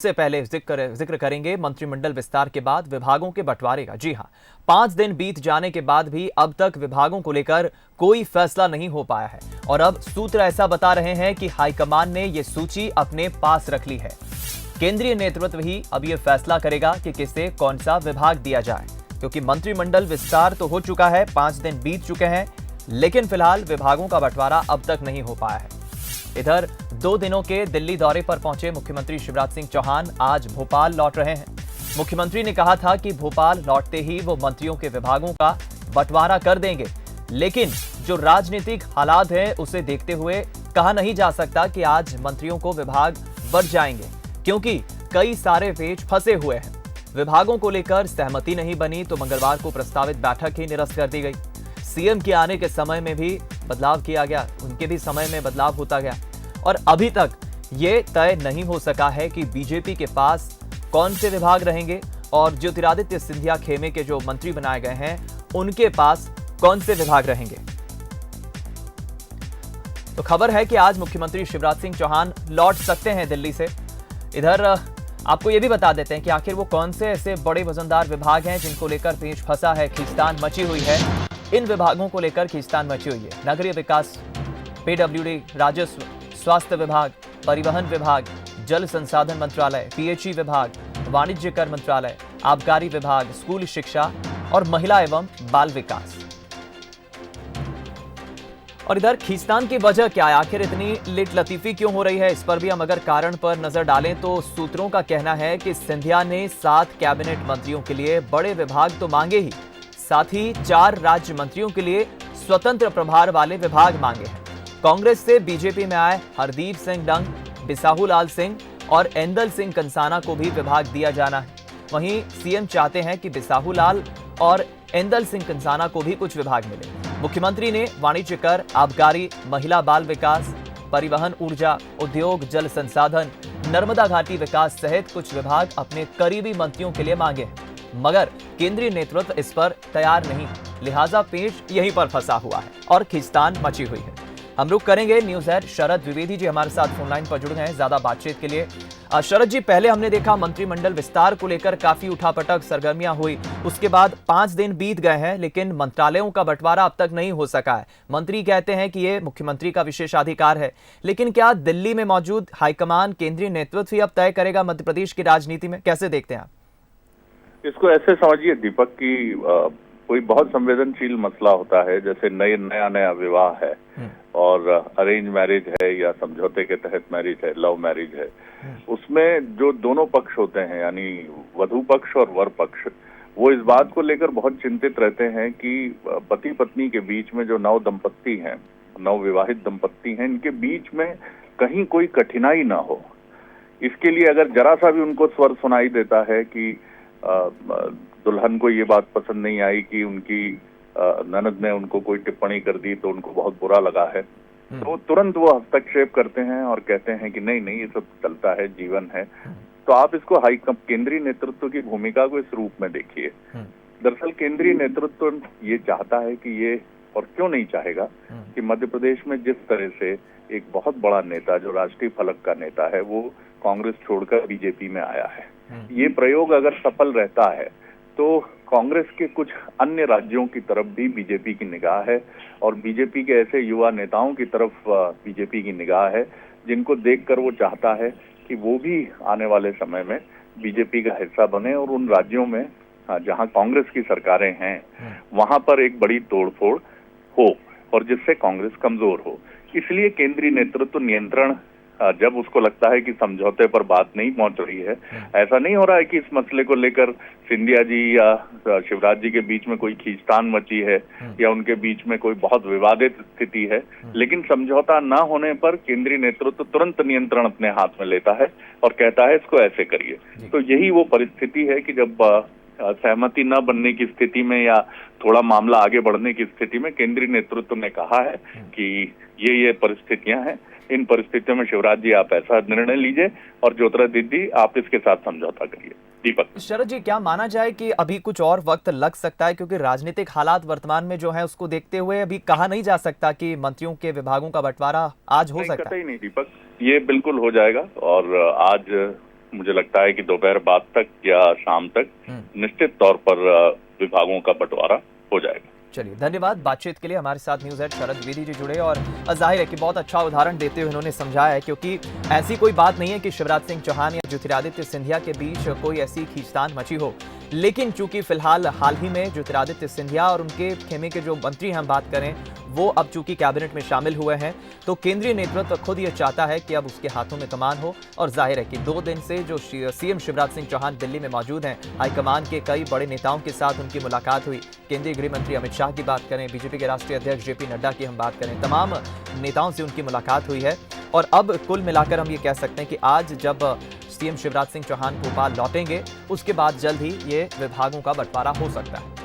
से पहले जिक्र करेंगे मंत्रिमंडल विस्तार के बाद विभागों के बंटवारे का। जी हां, 5 दिन बीत जाने के बाद भी अब तक विभागों को लेकर कोई फैसला नहीं हो पाया है और अब सूत्र ऐसा बता रहे हैं कि हाईकमान ने यह सूची अपने पास रख ली है। केंद्रीय नेतृत्व ही अब यह फैसला करेगा कि किसे कौन सा विभाग दिया जाए, क्योंकि मंत्रिमंडल विस्तार तो हो चुका है, 5 दिन बीत चुके हैं, लेकिन फिलहाल विभागों का बंटवारा अब तक नहीं हो पाया है। इधर 2 दिनों के दिल्ली दौरे पर पहुंचे मुख्यमंत्री शिवराज सिंह चौहान आज भोपाल लौट रहे हैं। मुख्यमंत्री ने कहा था कि भोपाल लौटते ही वो मंत्रियों के विभागों का बंटवारा कर देंगे, लेकिन जो राजनीतिक हालात हैं उसे देखते हुए कहा नहीं जा सकता कि आज मंत्रियों को विभाग बढ़ जाएंगे, क्योंकि कई सारे पेच फंसे हुए हैं। विभागों को लेकर सहमति नहीं बनी तो मंगलवार को प्रस्तावित बैठक ही निरस्त कर दी गई। सीएम के आने के समय में भी बदलाव किया गया, उनके भी समय में बदलाव होता गया और अभी तक ये तय नहीं हो सका है कि बीजेपी के पास कौन से विभाग रहेंगे और ज्योतिरादित्य सिंधिया खेमे के जो मंत्री बनाए गए हैं उनके पास कौन से विभाग रहेंगे। तो खबर है कि आज मुख्यमंत्री शिवराज सिंह चौहान लौट सकते हैं दिल्ली से। इधर आपको यह भी बता देते हैं कि आखिर वो कौन से ऐसे बड़े वजनदार विभाग हैं जिनको लेकर पेच फंसा है, खींचतान मची हुई है। इन विभागों को लेकर खींचतान मची हुई है। नगरीय विकास, पीडब्ल्यूडी, राजस्व, स्वास्थ्य विभाग, परिवहन विभाग, जल संसाधन मंत्रालय, पीएचई विभाग, वाणिज्य कर मंत्रालय, आबकारी विभाग, स्कूल शिक्षा और महिला एवं बाल विकास। और इधर खींचतान की वजह क्या है, आखिर इतनी लेट लतीफी क्यों हो रही है, इस पर भी हम अगर कारण पर नजर डालें तो सूत्रों का कहना है कि सिंधिया ने 7 कैबिनेट मंत्रियों के लिए बड़े विभाग तो मांगे ही, साथ ही 4 राज्य मंत्रियों के लिए स्वतंत्र प्रभार वाले विभाग मांगे हैं। कांग्रेस से बीजेपी में आए हरदीप सिंह डंग, बिसाहू लाल सिंह और एंदल सिंह कंसाना को भी विभाग दिया जाना है। वहीं सीएम चाहते हैं कि बिसाहू लाल और एंदल सिंह कंसाना को भी कुछ विभाग मिले। मुख्यमंत्री ने वाणिज्य कर, आबकारी, महिला बाल विकास, परिवहन, ऊर्जा, उद्योग, जल संसाधन, नर्मदा घाटी विकास सहित कुछ विभाग अपने करीबी मंत्रियों के लिए मांगे हैं, मगर केंद्रीय नेतृत्व इस पर तैयार नहीं, लिहाजा पेच यहीं पर फंसा हुआ है और खींचतान मची हुई है। हम रुक करेंगे न्यूज हेड शरद द्विवेदी जी हमारे साथ फोनलाइन पर जुड़ गए हैं ज्यादा बातचीत के लिए। शरद जी, पहले हमने देखा मंत्रिमंडल विस्तार को लेकर काफी उठापटक सरगर्मियां हुई, उसके बाद 5 दिन बीत गए हैं लेकिन मंत्रालयों का बंटवारा अब तक नहीं हो सका है। मंत्री कहते हैं कि ये मुख्यमंत्री का विशेषाधिकार है, लेकिन क्या दिल्ली में मौजूद हाईकमान, केंद्रीय नेतृत्व ही अब तय करेगा मध्य प्रदेश की राजनीति में? कैसे देखते हैं आप इसको? ऐसे समझिए दीपक की कोई बहुत संवेदनशील मसला होता है, जैसे नया विवाह है और अरेंज मैरिज है या समझौते के तहत मैरिज है, लव मैरिज है, उसमें जो दोनों पक्ष होते हैं यानी वधू पक्ष और वर पक्ष, वो इस बात को लेकर बहुत चिंतित रहते हैं कि पति पत्नी के बीच में जो नवविवाहित दंपत्ति हैं, इनके बीच में कहीं कोई कठिनाई ना हो। इसके लिए अगर जरा सा भी उनको स्वर सुनाई देता है कि दुल्हन को ये बात पसंद नहीं आई कि उनकी ननद ने उनको कोई टिप्पणी कर दी तो उनको बहुत बुरा लगा है, तो तुरंत वो हस्तक्षेप करते हैं और कहते हैं कि नहीं ये सब चलता है, जीवन है। तो आप इसको केंद्रीय नेतृत्व की भूमिका को इस रूप में देखिए। दरअसल केंद्रीय नेतृत्व ये चाहता है कि ये, और क्यों नहीं चाहेगा, कि मध्य प्रदेश में जिस तरह से एक बहुत बड़ा नेता जो राष्ट्रीय फलक का नेता है वो कांग्रेस छोड़कर बीजेपी में आया है, ये प्रयोग अगर सफल रहता है तो कांग्रेस के कुछ अन्य राज्यों की तरफ भी बीजेपी की निगाह है और बीजेपी के ऐसे युवा नेताओं की तरफ बीजेपी की निगाह है जिनको देखकर वो चाहता है कि वो भी आने वाले समय में बीजेपी का हिस्सा बने और उन राज्यों में जहां कांग्रेस की सरकारें हैं वहां पर एक बड़ी तोड़फोड़ हो और जिससे कांग्रेस कमजोर हो। इसलिए केंद्रीय नेतृत्व नियंत्रण, जब उसको लगता है कि समझौते पर बात नहीं पहुंच रही है, ऐसा नहीं हो रहा है कि इस मसले को लेकर सिंधिया जी या शिवराज जी के बीच में कोई खींचतान मची है या उनके बीच में कोई बहुत विवादित स्थिति है, लेकिन समझौता ना होने पर केंद्रीय नेतृत्व तुरंत नियंत्रण अपने हाथ में लेता है और कहता है इसको ऐसे करिए। तो यही वो परिस्थिति है कि जब सहमति न बनने की स्थिति में या थोड़ा मामला आगे बढ़ने की स्थिति में केंद्रीय नेतृत्व ने कहा है कि ये परिस्थितियां हैं, इन परिस्थितियों में शिवराज जी आप ऐसा निर्णय लीजिए और ज्योतिरादित्य आप इसके साथ समझौता करिए। दीपक, शरद जी, क्या माना जाए कि अभी कुछ और वक्त लग सकता है, क्योंकि राजनीतिक हालात वर्तमान में जो है उसको देखते हुए अभी कहा नहीं जा सकता कि मंत्रियों के विभागों का बंटवारा आज हो सकता है? कतई नहीं दीपक, ये बिल्कुल हो जाएगा और आज मुझे लगता है कि दोपहर बाद तक या शाम तक निश्चित तौर पर विभागों का बंटवारा हो जाएगा। चलिए, धन्यवाद बातचीत के लिए। हमारे साथ न्यूज़ हेड शरद द्विवेदी जी जुड़े और जाहिर है कि बहुत अच्छा उदाहरण देते हुए उन्होंने समझाया है, क्योंकि ऐसी कोई बात नहीं है कि शिवराज सिंह चौहान या ज्योतिरादित्य सिंधिया के बीच कोई ऐसी खींचतान मची हो, लेकिन चूंकि फिलहाल हाल ही में ज्योतिरादित्य सिंधिया और उनके खेमे के जो मंत्री हम बात करें वो अब चूंकि कैबिनेट में शामिल हुए हैं, तो केंद्रीय नेतृत्व खुद ये चाहता है कि अब उसके हाथों में कमान हो। और जाहिर है कि 2 दिन से जो सीएम शिवराज सिंह चौहान दिल्ली में मौजूद हैं, हाईकमान के कई बड़े नेताओं के साथ उनकी मुलाकात हुई। केंद्रीय गृह मंत्री अमित शाह की बात करें, बीजेपी के राष्ट्रीय अध्यक्ष जेपी नड्डा की हम बात करें, तमाम नेताओं से उनकी मुलाकात हुई है। और अब कुल मिलाकर हम ये कह सकते हैं कि आज जब सीएम शिवराज सिंह चौहान भोपाल लौटेंगे, उसके बाद जल्द ही ये विभागों का बंटवारा हो सकता है।